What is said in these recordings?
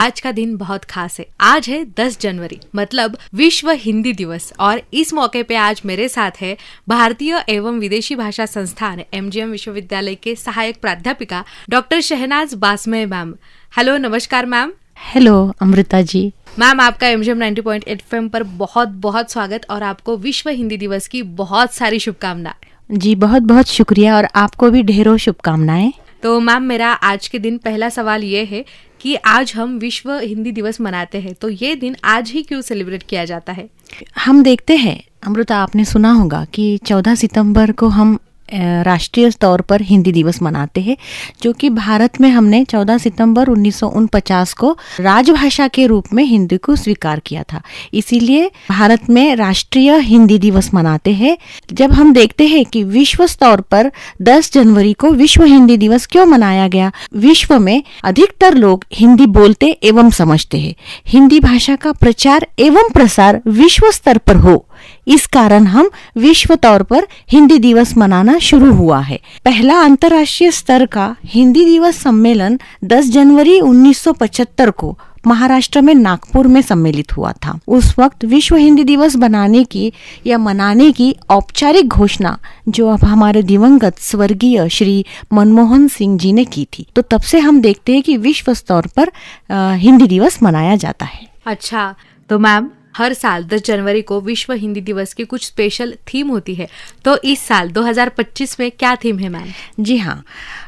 आज का दिन बहुत खास है। आज है 10 जनवरी मतलब विश्व हिंदी दिवस और इस मौके पे आज मेरे साथ है भारतीय एवं विदेशी भाषा संस्थान MGM विश्वविद्यालय के सहायक प्राध्यापिका डॉक्टर शहनाज बासमय मैम। हेलो, नमस्कार ma'am. Hello Amrita ji. Ma'am, आपका MGM 90.8 FM पर बहुत बहुत स्वागत और आपको विश्व हिंदी दिवस की बहुत सारी शुभकामनाएं। जी बहुत बहुत शुक्रिया और आपको भी ढेरों शुभकामनाएं। तो मैम, मेरा आज के दिन पहला सवाल ये है कि आज हम विश्व हिंदी दिवस मनाते हैं, तो ये दिन आज ही क्यों सेलिब्रेट किया जाता है? हम देखते हैं अमृता, आपने सुना होगा कि 14 सितंबर को हम राष्ट्रीय तौर पर हिंदी दिवस मनाते हैं, जो कि भारत में हमने 14 सितंबर 1949 को राजभाषा के रूप में हिंदी को स्वीकार किया था। इसीलिए भारत में राष्ट्रीय हिंदी दिवस मनाते हैं। जब हम देखते हैं कि विश्व स्तर पर 10 जनवरी को विश्व हिंदी दिवस क्यों मनाया गया, विश्व में अधिकतर लोग हिंदी बोलते एवं समझते हैं। हिंदी भाषा का प्रचार एवं प्रसार विश्व स्तर पर हो, इस कारण हम विश्व तौर पर हिंदी दिवस मनाना शुरू हुआ है। पहला अंतर्राष्ट्रीय स्तर का हिंदी दिवस सम्मेलन 10 जनवरी 1975 को महाराष्ट्र में नागपुर में सम्मिलित हुआ था। उस वक्त विश्व हिंदी दिवस बनाने की या मनाने की औपचारिक घोषणा जो अब हमारे दिवंगत स्वर्गीय श्री मनमोहन सिंह जी ने की थी। तो तब से हम देखते हैं कि विश्व स्तर पर हिंदी दिवस मनाया जाता है। अच्छा, तो मैम हर साल 10 जनवरी को विश्व हिंदी दिवस की कुछ स्पेशल थीम होती है, तो इस साल 2025 में क्या थीम है मैम? जी हाँ,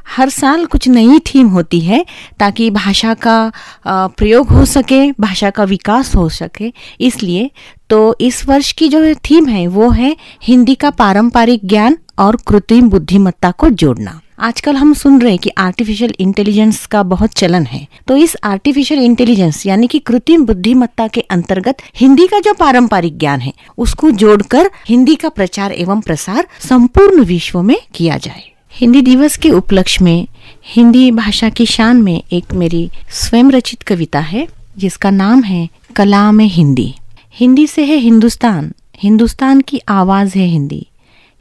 हर साल कुछ नई थीम होती है ताकि भाषा का प्रयोग हो सके, भाषा का विकास हो सके। इसलिए तो इस वर्ष की जो थीम है वो है हिंदी का पारंपरिक ज्ञान और कृत्रिम बुद्धिमत्ता को जोड़ना। आजकल हम सुन रहे हैं कि आर्टिफिशियल इंटेलिजेंस का बहुत चलन है, तो इस आर्टिफिशियल इंटेलिजेंस यानी कि कृत्रिम बुद्धिमत्ता के अंतर्गत हिंदी का जो पारंपरिक ज्ञान है उसको जोड़कर हिंदी का प्रचार एवं प्रसार संपूर्ण विश्व में किया जाए। हिंदी दिवस के उपलक्ष्य में हिंदी भाषा की शान में एक मेरी स्वयं रचित कविता है जिसका नाम है कलाम हिंदी। हिंदी से है हिंदुस्तान, हिंदुस्तान की आवाज है हिंदी,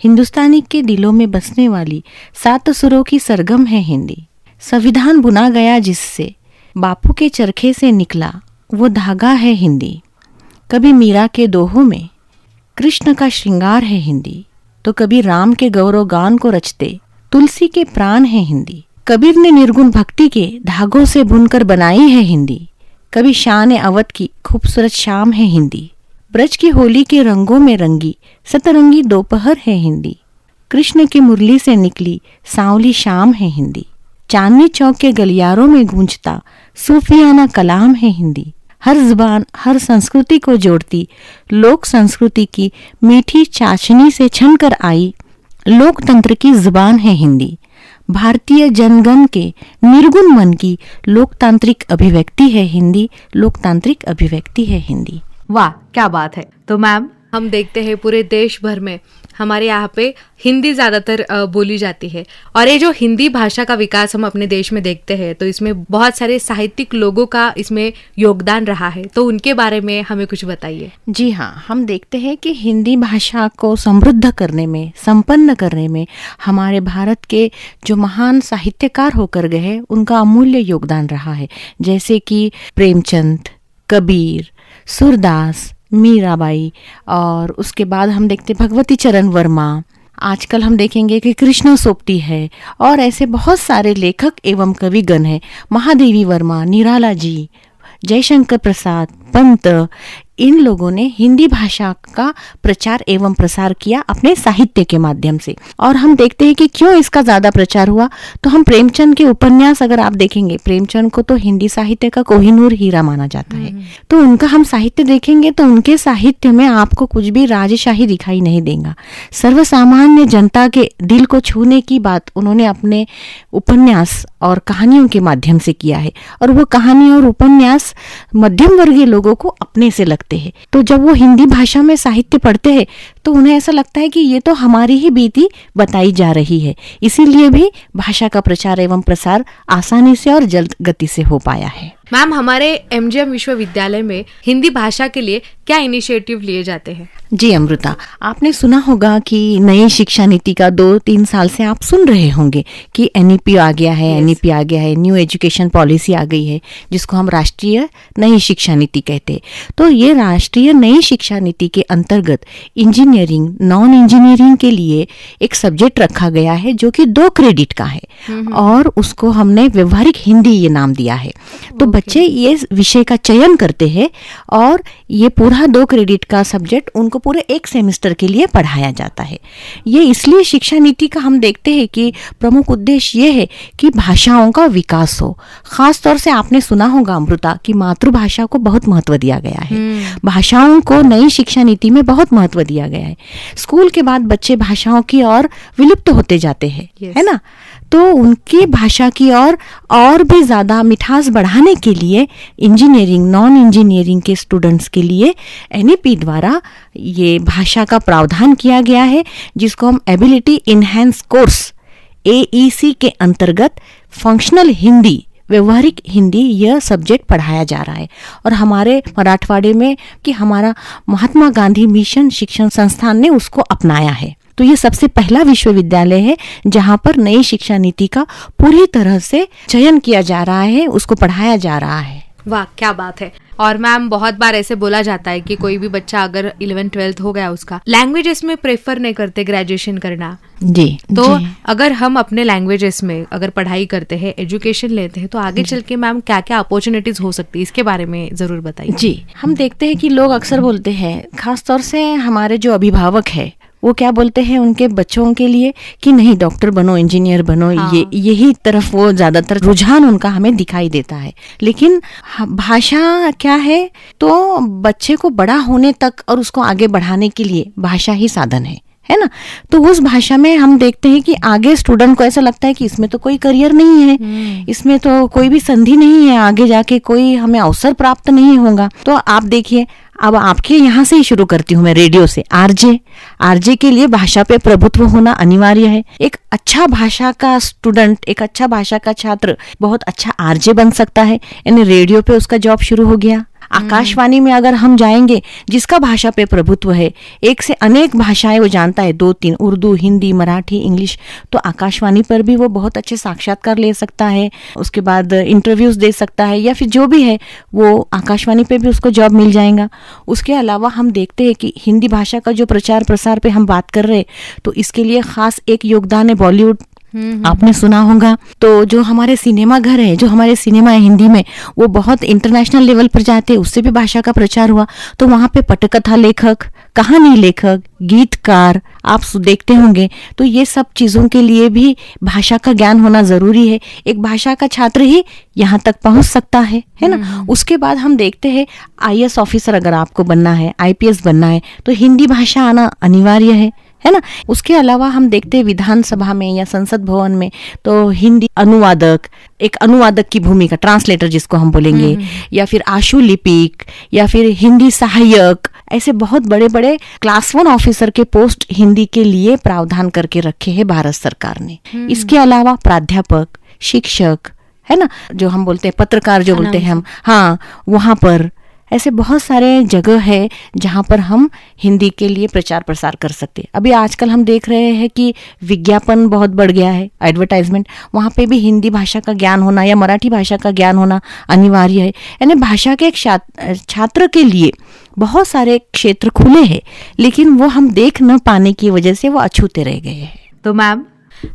हिंदुस्तानी के दिलों में बसने वाली 7 सुरों की सरगम है हिंदी। संविधान बुना गया जिससे बापू के चरखे से निकला वो धागा है हिंदी। कभी मीरा के दोहों में कृष्ण का श्रृंगार है हिंदी, तो कभी राम के गौरव गान को रचते तुलसी के प्राण है हिंदी। कबीर ने निर्गुण भक्ति के धागों से बुनकर बनाई है हिंदी। कभी शान अवध की खूबसूरत शाम है हिंदी। ब्रज की होली के रंगों में रंगी सतरंगी दोपहर है हिंदी। कृष्ण की मुरली से निकली सांवली शाम है हिंदी। चांदनी चौक के गलियारों में गूंजता सूफियाना कलाम है हिंदी। हर जुबान हर संस्कृति को जोड़ती लोक संस्कृति की मीठी चाशनी से छनकर आई लोकतंत्र की जुबान है हिंदी। भारतीय जनगण के निर्गुण मन की लोकतांत्रिक अभिव्यक्ति है हिंदी, लोकतांत्रिक अभिव्यक्ति है हिंदी। वाह, क्या बात है। तो मैम, हम देखते हैं पूरे देश भर में हमारे यहाँ पे हिंदी ज़्यादातर बोली जाती है और ये जो हिंदी भाषा का विकास हम अपने देश में देखते हैं तो इसमें बहुत सारे साहित्यिक लोगों का इसमें योगदान रहा है, तो उनके बारे में हमें कुछ बताइए। जी हाँ, हम देखते हैं कि हिंदी भाषा को समृद्ध करने में, संपन्न करने में हमारे भारत के जो महान साहित्यकार होकर गए हैं उनका अमूल्य योगदान रहा है। जैसे कि प्रेमचंद, कबीर, सूरदास, मीराबाई और उसके बाद हम देखते भगवती चरण वर्मा। आजकल हम देखेंगे कि कृष्ण सोपती है और ऐसे बहुत सारे लेखक एवं कविगण हैं। महादेवी वर्मा, निराला जी, जयशंकर प्रसाद, पंत, इन लोगों ने हिंदी भाषा का प्रचार एवं प्रसार किया अपने साहित्य के माध्यम से। और हम देखते हैं कि क्यों इसका ज्यादा प्रचार हुआ, तो हम प्रेमचंद के उपन्यास अगर आप देखेंगे, प्रेमचंद को तो हिंदी साहित्य का कोहिनूर हीरा माना जाता है, तो उनका हम साहित्य देखेंगे तो उनके साहित्य में आपको कुछ भी राजशाही दिखाई नहीं देगा। सर्वसामान्य जनता के दिल को छूने की बात उन्होंने अपने उपन्यास और कहानियों के माध्यम से किया है और वो कहानी और उपन्यास मध्यम वर्गीय लोगों को अपने से लगते हैं। तो जब वो हिंदी भाषा में साहित्य पढ़ते हैं तो उन्हें ऐसा लगता है कि ये तो हमारी ही बीती बताई जा रही है, इसीलिए भी भाषा का प्रचार एवं प्रसार आसानी से और जल्द गति से हो पाया है। मैम, हमारे एमजीएम विश्वविद्यालय में हिंदी भाषा के लिए क्या इनिशिएटिव लिए जाते हैं? जी अमृता, आपने सुना होगा कि नई शिक्षा नीति का 2-3 साल से आप सुन रहे होंगे कि एनईपी आ गया है, एनईपी आ गया है, न्यू एजुकेशन पॉलिसी आ गई है, जिसको हम राष्ट्रीय नई शिक्षा नीति कहते हैं। तो ये राष्ट्रीय नई शिक्षा नीति के अंतर्गत इंजीनियरिंग, नॉन इंजीनियरिंग के लिए एक सब्जेक्ट रखा गया है जो कि 2 क्रेडिट का है और उसको हमने व्यवहारिक हिंदी ये नाम दिया है। तो बच्चे ये विषय का चयन करते हैं और ये पूरा 2 क्रेडिट का सब्जेक्ट उनको पूरे 1 सेमेस्टर के लिए पढ़ाया जाता है। ये इसलिए शिक्षा नीति का हम देखते हैं कि प्रमुख उद्देश्य ये है कि भाषाओं का विकास हो। खास तौर से आपने सुना होगा अमृता कि मातृभाषा को बहुत महत्व दिया गया है। भाषाओं को नई शिक्षा नीति में बहुत महत्व दिया गया है। स्कूल के बाद बच्चे भाषाओं की ओर विलुप्त होते जाते हैं, है ना? तो उनकी भाषा की और भी ज़्यादा मिठास बढ़ाने के लिए इंजीनियरिंग, नॉन इंजीनियरिंग के स्टूडेंट्स के लिए एनईपी द्वारा ये भाषा का प्रावधान किया गया है, जिसको हम एबिलिटी इनहेंस कोर्स AEC के अंतर्गत फंक्शनल हिंदी, व्यवहारिक हिंदी यह सब्जेक्ट पढ़ाया जा रहा है। और हमारे मराठवाड़े में कि हमारा महात्मा गांधी मिशन शिक्षण संस्थान ने उसको अपनाया है। तो ये सबसे पहला विश्वविद्यालय है जहां पर नई शिक्षा नीति का पूरी तरह से चयन किया जा रहा है, उसको पढ़ाया जा रहा है। वाह, क्या बात है। और मैम, बहुत बार ऐसे बोला जाता है कि कोई भी बच्चा अगर 11th-12th हो गया उसका, लैंग्वेजेस में प्रेफर नहीं करते ग्रेजुएशन करना। जी, तो अगर हम अपने लैंग्वेजेस में अगर पढ़ाई करते हैं, एजुकेशन लेते हैं, तो आगे चल के मैम क्या क्या अपॉर्चुनिटीज हो सकती है, इसके बारे में जरूर बताइए। जी, हम देखते हैं कि लोग अक्सर बोलते हैं, खासतौर से हमारे जो अभिभावक है वो क्या बोलते हैं उनके बच्चों के लिए कि नहीं डॉक्टर बनो, इंजीनियर बनो। हाँ। यही तरफ वो ज्यादातर रुझान उनका हमें दिखाई देता है। लेकिन भाषा क्या है, तो बच्चे को बड़ा होने तक और उसको आगे बढ़ाने के लिए भाषा ही साधन है ना? तो उस भाषा में हम देखते हैं कि आगे स्टूडेंट को ऐसा लगता है कि इसमें तो कोई करियर नहीं है, इसमें तो कोई भी संधि नहीं है, आगे जाके कोई हमें अवसर प्राप्त नहीं होगा। तो आप देखिए, अब आपके यहाँ से ही शुरू करती हूँ मैं, रेडियो से। आरजे के लिए भाषा पे प्रभुत्व होना अनिवार्य है। एक अच्छा भाषा का स्टूडेंट, एक अच्छा भाषा का छात्र बहुत अच्छा आरजे बन सकता है, यानी रेडियो पे उसका जॉब शुरू हो गया। आकाशवाणी में अगर हम जाएंगे, जिसका भाषा पे प्रभुत्व है, एक से अनेक भाषाएं वो जानता है, 2-3 उर्दू, हिंदी, मराठी, इंग्लिश, तो आकाशवाणी पर भी वो बहुत अच्छे साक्षात्कार ले सकता है, उसके बाद इंटरव्यूज दे सकता है, या फिर जो भी है वो आकाशवाणी पे भी उसको जॉब मिल जाएगा। उसके अलावा हम देखते हैं कि हिंदी भाषा का जो प्रचार प्रसार पे हम बात कर रहे हैं, तो इसके लिए खास एक योगदान है बॉलीवुड। आपने सुना होगा। तो जो हमारे सिनेमा घर है, जो हमारे सिनेमा है हिंदी में, वो बहुत इंटरनेशनल लेवल पर जाते हैं, उससे भी भाषा का प्रचार हुआ। तो वहाँ पे पटकथा लेखक, कहानी लेखक, गीतकार आप देखते होंगे। तो ये सब चीज़ों के लिए भी भाषा का ज्ञान होना ज़रूरी है। एक भाषा का छात्र ही यहाँ तक पहुँच सकता है ना? उसके बाद हम देखते हैं IAS ऑफिसर अगर आपको बनना है, IPS बनना है, तो हिंदी भाषा आना अनिवार्य है ना? उसके अलावा हम देखते हैं विधानसभा में या संसद भवन में, तो हिंदी अनुवादक, एक अनुवादक की भूमिका, ट्रांसलेटर जिसको हम बोलेंगे, या फिर आशु लिपिक, या फिर हिंदी सहायक, ऐसे बहुत बड़े बड़े क्लास 1 ऑफिसर के पोस्ट हिंदी के लिए प्रावधान करके रखे हैं भारत सरकार ने। इसके अलावा प्राध्यापक, शिक्षक, है ना, जो हम बोलते हैं पत्रकार जो बोलते हैं हम, हाँ, वहाँ पर ऐसे बहुत सारे जगह है जहाँ पर हम हिंदी के लिए प्रचार प्रसार कर सकते हैं। अभी आजकल हम देख रहे हैं कि विज्ञापन बहुत बढ़ गया है, एडवर्टाइजमेंट, वहाँ पे भी हिंदी भाषा का ज्ञान होना या मराठी भाषा का ज्ञान होना अनिवार्य है। यानी भाषा के एक छात्र के लिए बहुत सारे क्षेत्र खुले हैं, लेकिन वो हम देख न पाने की वजह से वो अछूते रह गए हैं। तो मैम,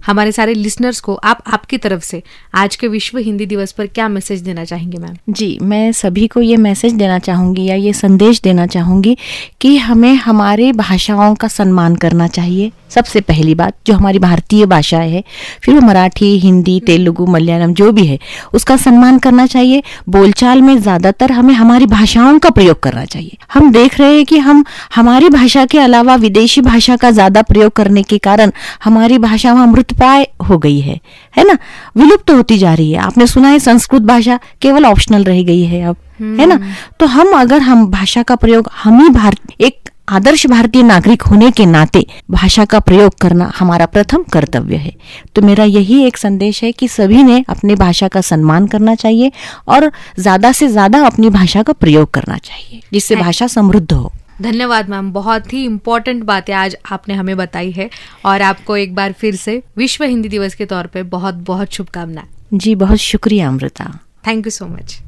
हमारे सारे लिसनर्स को आप आपकी तरफ से आज के विश्व हिंदी दिवस पर क्या मैसेज देना चाहेंगे मैम? जी, मैं सभी को ये मैसेज देना चाहूँगी या ये संदेश देना चाहूँगी कि हमें हमारे भाषाओं का सम्मान करना चाहिए। सबसे पहली बात, जो हमारी भारतीय भाषा है, फिर वो मराठी, हिंदी, तेलुगु, मलयालम जो भी है, उसका सम्मान करना चाहिए। बोलचाल में ज़्यादातर हमें हमारी भाषाओं का प्रयोग करना चाहिए। हम देख रहे हैं कि हम हमारी भाषा के अलावा विदेशी भाषा का ज़्यादा प्रयोग करने के कारण हमारी भाषा मृतप्राय हो गई है ना, विलुप्त होती जा रही है। आपने सुना है संस्कृत भाषा केवल ऑप्शनल रह गई है अब, है ना? तो हम भाषा का प्रयोग, हम ही एक आदर्श भारतीय नागरिक होने के नाते भाषा का प्रयोग करना हमारा प्रथम कर्तव्य है। तो मेरा यही एक संदेश है कि सभी ने अपनी भाषा का सम्मान करना चाहिए और ज़्यादा से ज़्यादा अपनी भाषा का प्रयोग करना चाहिए, जिससे भाषा समृद्ध हो। धन्यवाद मैम, बहुत ही इम्पोर्टेंट बातें आज आपने हमें बताई है और आपको एक बार फिर से विश्व हिंदी दिवस के तौर पे बहुत बहुत शुभकामनाएं। जी बहुत शुक्रिया Amrita. Thank you so much.